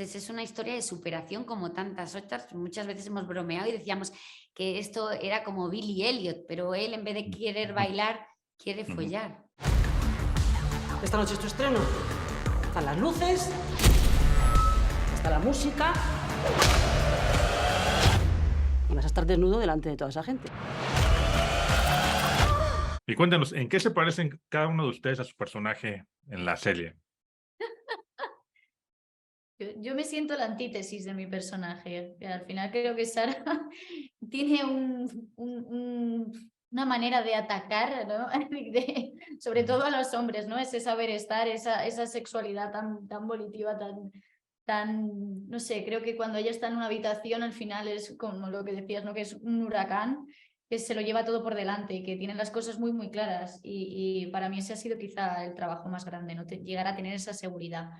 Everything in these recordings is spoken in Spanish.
Entonces es una historia de superación como tantas otras. Muchas veces hemos bromeado y decíamos que esto era como Billy Elliot, pero él en vez de querer bailar, quiere Ujú. follar. Esta noche es tu estreno. Están las luces, está la música. Y vas a estar desnudo delante de toda esa gente. Y cuéntanos, ¿en qué se parecen cada uno de ustedes a su personaje en la serie? Yo me siento la antítesis de mi personaje. Al final creo que Sara tiene una manera de atacar, ¿no? Sobre todo a los hombres, ¿no? Ese saber estar, esa sexualidad tan volitiva, no sé, creo que cuando ella está en una habitación al final es como lo que decías, ¿no? Que es un huracán que se lo lleva todo por delante y que tiene las cosas muy claras. Y para mí ese ha sido quizá el trabajo más grande, ¿no? Llegar a tener esa seguridad.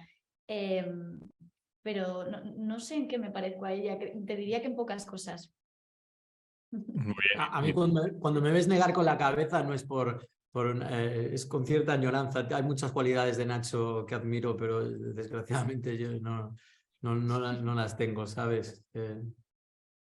Pero no sé en qué me parezco a ella, te diría que en pocas cosas. Muy A mí bien. cuando me ves negar con la cabeza no es es con cierta añoranza. Hay muchas cualidades de Nacho que admiro, pero desgraciadamente yo no las tengo, ¿sabes?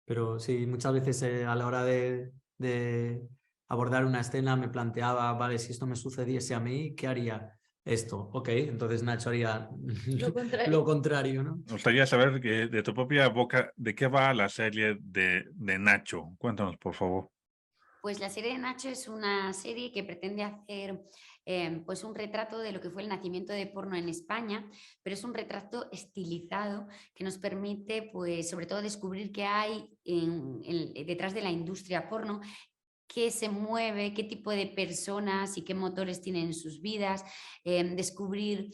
Pero sí, muchas veces a la hora de abordar una escena me planteaba, vale, si esto me sucediese a mí, ¿qué haría? Esto, ok, entonces Nacho haría Lo contrario. lo contrario, ¿no? Me gustaría saber de tu propia boca, ¿de qué va la serie de Nacho? Cuéntanos, por favor. Pues la serie de Nacho es una serie que pretende hacer pues un retrato de lo que fue el nacimiento de porno en España, pero es un retrato estilizado que nos permite, pues, sobre todo descubrir qué hay detrás de la industria porno, qué se mueve, qué tipo de personas y qué motores tienen en sus vidas, descubrir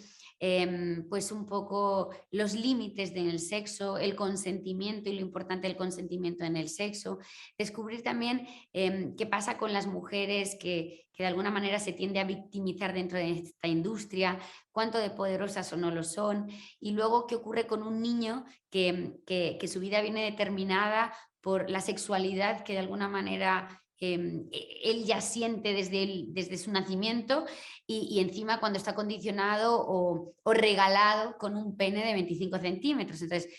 pues un poco los límites del sexo, el consentimiento y lo importante del consentimiento en el sexo, descubrir también qué pasa con las mujeres que de alguna manera se tiende a victimizar dentro de esta industria, cuánto de poderosas o no lo son, y luego qué ocurre con un niño que su vida viene determinada por la sexualidad que de alguna manera él ya siente desde su nacimiento y encima cuando está condicionado o regalado con un pene de 25 centímetros. Entonces,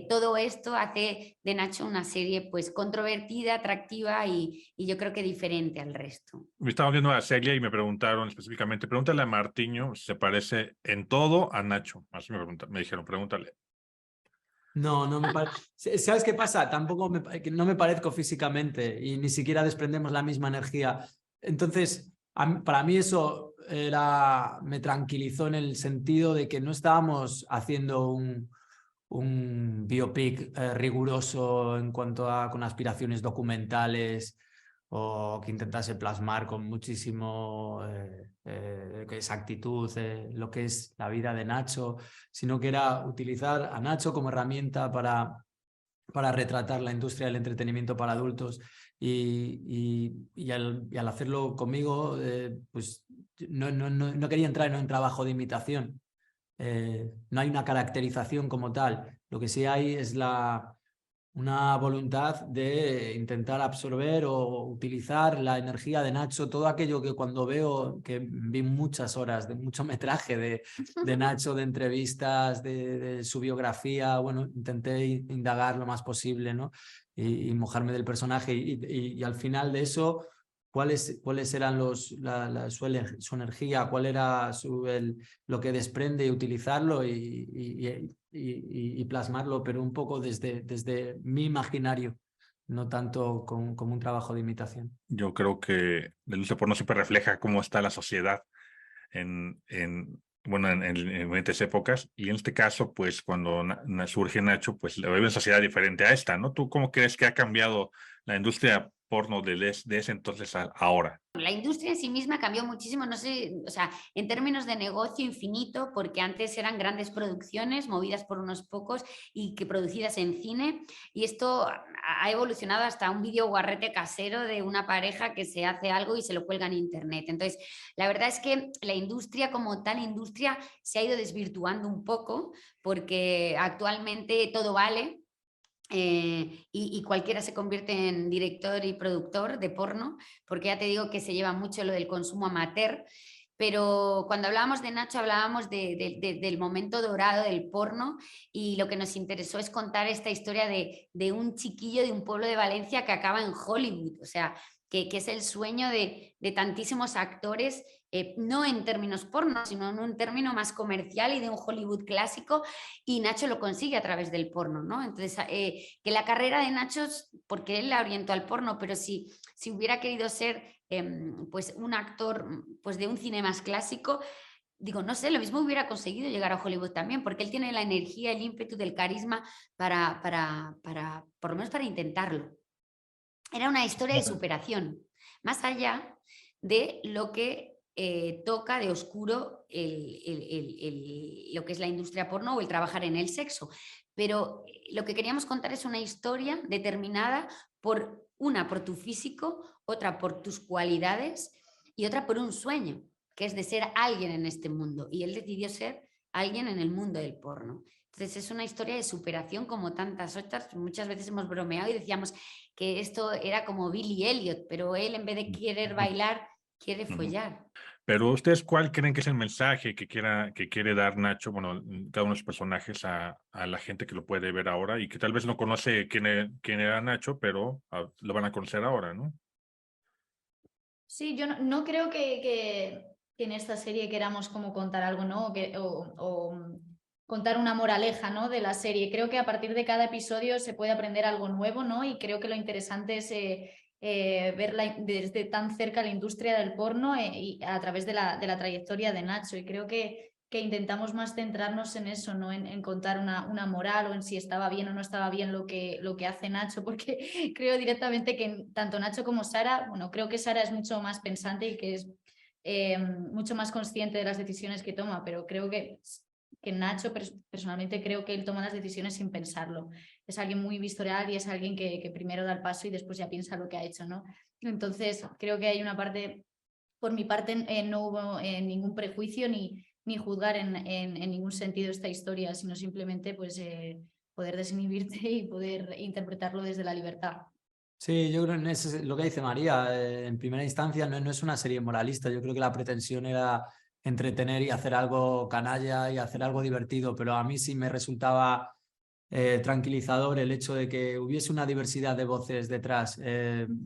todo esto hace de Nacho una serie pues controvertida, atractiva y yo creo que diferente al resto. Me estaba viendo la serie y me preguntaron específicamente, pregúntale a Martiño si se parece en todo a Nacho. Así me dijeron, pregúntale. No me parece. ¿Sabes qué pasa? Tampoco que no me parezco físicamente y ni siquiera desprendemos la misma energía. Entonces, para mí eso me tranquilizó en el sentido de que no estábamos haciendo un biopic riguroso en cuanto a con aspiraciones documentales o que intentase plasmar con muchísimo exactitud lo que es la vida de Nacho, sino que era utilizar a Nacho como herramienta para retratar la industria del entretenimiento para adultos y al hacerlo conmigo, pues no quería entrar en un trabajo de imitación. No hay una caracterización como tal, lo que sí hay es una voluntad de intentar absorber o utilizar la energía de Nacho, todo aquello que cuando veo, que vi muchas horas de mucho metraje de Nacho, de entrevistas, de su biografía, bueno, intenté indagar lo más posible, ¿no? Y mojarme del personaje y al final de eso, ¿cuáles eran su energía, cuál era lo que desprende y utilizarlo y plasmarlo, pero un poco desde mi imaginario, no tanto como un trabajo de imitación. Yo creo que la industria porno siempre refleja cómo está la sociedad bueno, en diferentes épocas. Y en este caso, pues cuando surge Nacho, pues le ve una sociedad diferente a esta, ¿no? ¿Tú cómo crees que ha cambiado la industria porno de ese entonces a ahora? La industria en sí misma cambió muchísimo, no sé, o sea, en términos de negocio infinito, porque antes eran grandes producciones movidas por unos pocos y que producidas en cine, y esto ha evolucionado hasta un vídeo guarrete casero de una pareja que se hace algo y se lo cuelga en internet. Entonces, la verdad es que la industria como tal industria se ha ido desvirtuando un poco porque actualmente todo vale. Y cualquiera se convierte en director y productor de porno, porque ya te digo que se lleva mucho lo del consumo amateur Pero cuando hablábamos de Nacho hablábamos del momento dorado del porno, y lo que nos interesó es contar esta historia de un chiquillo de un pueblo de Valencia que acaba en Hollywood, o sea, que es el sueño de tantísimos actores, no en términos porno, sino en un término más comercial y de un Hollywood clásico, y Nacho lo consigue a través del porno, ¿no? Entonces, que la carrera de Nacho, porque él la orientó al porno, pero si hubiera querido ser pues un actor pues de un cine más clásico, digo, no sé, lo mismo hubiera conseguido llegar a Hollywood también, porque él tiene la energía, el ímpetu del carisma para por lo menos para intentarlo. Era una historia de superación, más allá de lo que toca de oscuro lo que es la industria porno o el trabajar en el sexo. Pero lo que queríamos contar es una historia determinada por tu físico, otra por tus cualidades y otra por un sueño, que es de ser alguien en este mundo. Y él decidió ser alguien en el mundo del porno. Entonces es una historia de superación como tantas otras. Muchas veces hemos bromeado y decíamos que esto era como Billy Elliot, pero él en vez de querer bailar, quiere follar. Pero ustedes, ¿cuál creen que es el mensaje que quiere dar Nacho, bueno, cada uno de los personajes a la gente que lo puede ver ahora y que tal vez no conoce quién era Nacho, pero lo van a conocer ahora, ¿no? Sí, yo no creo que en esta serie queramos como contar algo, ¿no? O contar una moraleja, ¿no? De la serie. Creo que a partir de cada episodio se puede aprender algo nuevo, ¿no? Y creo que lo interesante es ver desde tan cerca la industria del porno y a través de la trayectoria de Nacho. Y creo que intentamos más centrarnos en eso, ¿no? En contar una moral o en si estaba bien o no estaba bien lo que hace Nacho, porque creo directamente que tanto Nacho como Sara, bueno, creo que Sara es mucho más pensante y que es mucho más consciente de las decisiones que toma, pero creo que Nacho, personalmente creo que él toma las decisiones sin pensarlo. Es alguien muy visceral y es alguien que primero da el paso y después ya piensa lo que ha hecho, ¿no? Entonces creo que hay una parte, por mi parte no hubo ningún prejuicio ni juzgar en ningún sentido esta historia, sino simplemente pues poder desinhibirte y poder interpretarlo desde la libertad. Sí, yo creo que es lo que dice María. En primera instancia no es una serie moralista. Yo creo que la pretensión era entretener y hacer algo canalla y hacer algo divertido, pero a mí sí me resultaba tranquilizador el hecho de que hubiese una diversidad de voces detrás.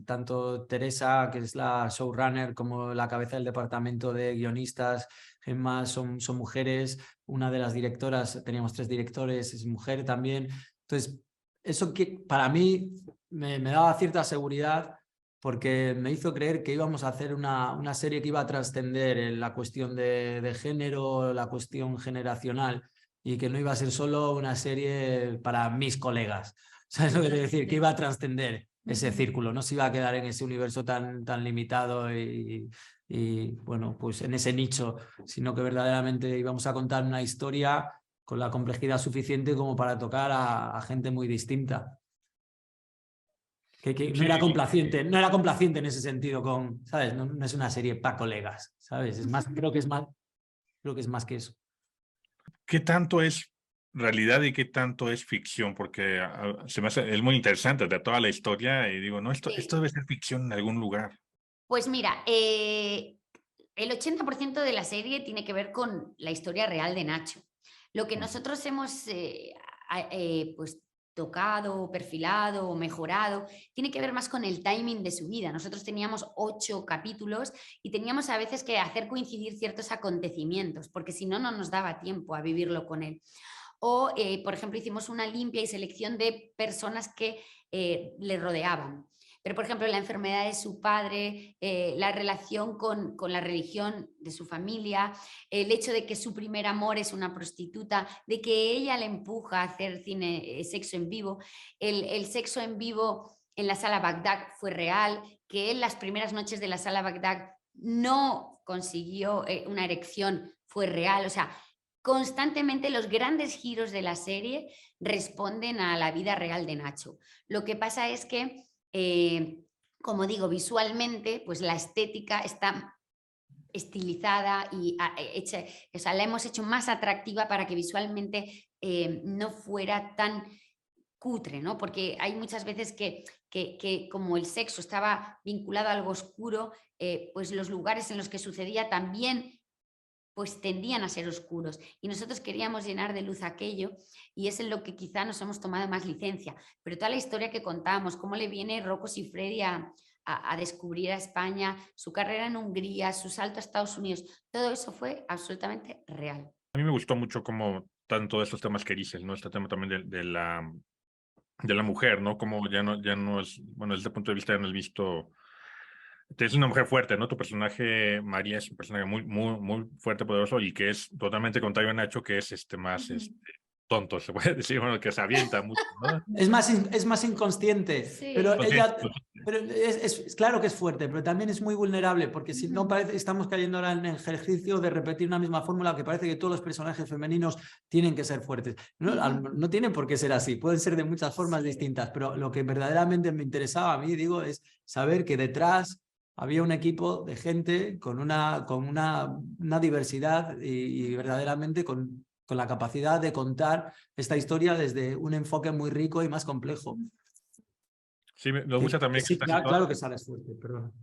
Tanto Teresa, que es la showrunner, como la cabeza del departamento de guionistas, Gemma, son mujeres. Una de las directoras, teníamos 3 directores, es mujer también. Entonces, eso que para mí me daba cierta seguridad, porque me hizo creer que íbamos a hacer una serie que iba a trascender la cuestión de género, la cuestión generacional, y que no iba a ser solo una serie para mis colegas. ¿Sabes lo que quiero decir? Que iba a trascender ese círculo, no se iba a quedar en ese universo tan limitado y bueno, pues en ese nicho, sino que verdaderamente íbamos a contar una historia con la complejidad suficiente como para tocar a gente muy distinta. Que no era complaciente, no era complaciente en ese sentido con, ¿sabes? No es una serie para colegas, ¿sabes? Es más, creo que es más que eso. ¿Qué tanto es realidad y qué tanto es ficción? Porque se me hace, es muy interesante de toda la historia y digo, no, esto debe ser ficción en algún lugar. Pues mira, el 80% de la serie tiene que ver con la historia real de Nacho. Lo que nosotros hemos pues tocado, perfilado o mejorado, tiene que ver más con el timing de su vida. Nosotros teníamos 8 capítulos y teníamos a veces que hacer coincidir ciertos acontecimientos, porque si no, no nos daba tiempo a vivirlo con él. O, por ejemplo, hicimos una limpia y selección de personas que le rodeaban. Pero, por ejemplo, la enfermedad de su padre, la relación con la religión de su familia, el hecho de que su primer amor es una prostituta, de que ella le empuja a hacer sexo en vivo, el sexo en vivo en la sala Bagdad fue real, que él las primeras noches de la sala Bagdad no consiguió una erección, fue real. O sea, constantemente los grandes giros de la serie responden a la vida real de Nacho. Lo que pasa es que como digo, visualmente, pues la estética está estilizada y hecha, o sea, la hemos hecho más atractiva para que visualmente no fuera tan cutre, ¿no? Porque hay muchas veces que como el sexo estaba vinculado a algo oscuro, pues los lugares en los que sucedía también pues tendían a ser oscuros y nosotros queríamos llenar de luz aquello y es en lo que quizá nos hemos tomado más licencia, pero toda la historia que contamos, cómo le viene Rocco Siffredi a descubrir a España, su carrera en Hungría, su salto a Estados Unidos, todo eso fue absolutamente real. A mí me gustó mucho como tanto estos temas que dices, ¿no? Este tema también de la mujer, ¿no? Como ya no es, bueno, desde el punto de vista ya no es visto, es una mujer fuerte, ¿no? Tu personaje, María, es un personaje muy fuerte, poderoso y que es totalmente contrario a Nacho, que es más tonto, se puede decir, bueno, que se avienta mucho, ¿no? Es más inconsciente, Sí. pero ella, Consciente. pero es claro que es fuerte, pero también es muy vulnerable, porque si no parece, estamos cayendo ahora en el ejercicio de repetir una misma fórmula que parece que todos los personajes femeninos tienen que ser fuertes. No tienen por qué ser así, pueden ser de muchas formas distintas, pero lo que verdaderamente me interesaba a mí, digo, es saber que detrás había un equipo de gente con una diversidad y verdaderamente con la capacidad de contar esta historia desde un enfoque muy rico y más complejo. Sí, me gusta también que sí, está claro que sales fuerte, perdón.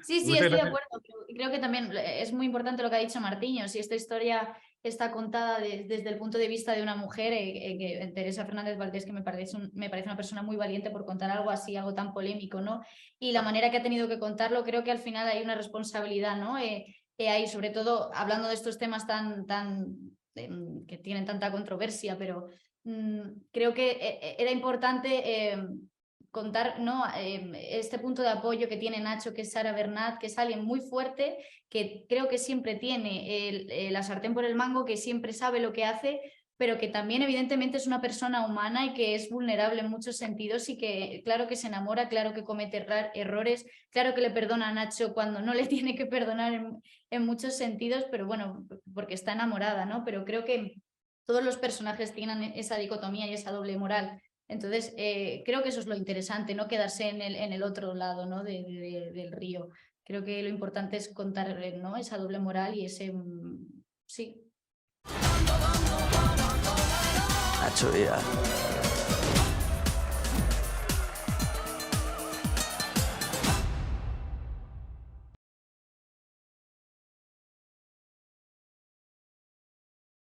Sí, estoy de acuerdo. Creo que también es muy importante lo que ha dicho Martiño. Si esta historia está contada desde el punto de vista de una mujer, que Teresa Fernández Valdés, que me parece una persona muy valiente por contar algo así, algo tan polémico, ¿no? Y la manera que ha tenido que contarlo, creo que al final hay una responsabilidad, ¿no? Hay, sobre todo, hablando de estos temas que tienen tanta controversia, pero creo que era importante contar, ¿no? Este punto de apoyo que tiene Nacho, que es Sara Bernat, que es alguien muy fuerte, que creo que siempre tiene la sartén por el mango, que siempre sabe lo que hace, pero que también evidentemente es una persona humana y que es vulnerable en muchos sentidos y que claro que se enamora, claro que comete errores, claro que le perdona a Nacho cuando no le tiene que perdonar en muchos sentidos, pero bueno, porque está enamorada, ¿no? Pero creo que todos los personajes tienen esa dicotomía y esa doble moral. Entonces, creo que eso es lo interesante, no quedarse en el otro lado, ¿no? del río. Creo que lo importante es contar, ¿no? Esa doble moral y ese... sí. Nacho Díaz.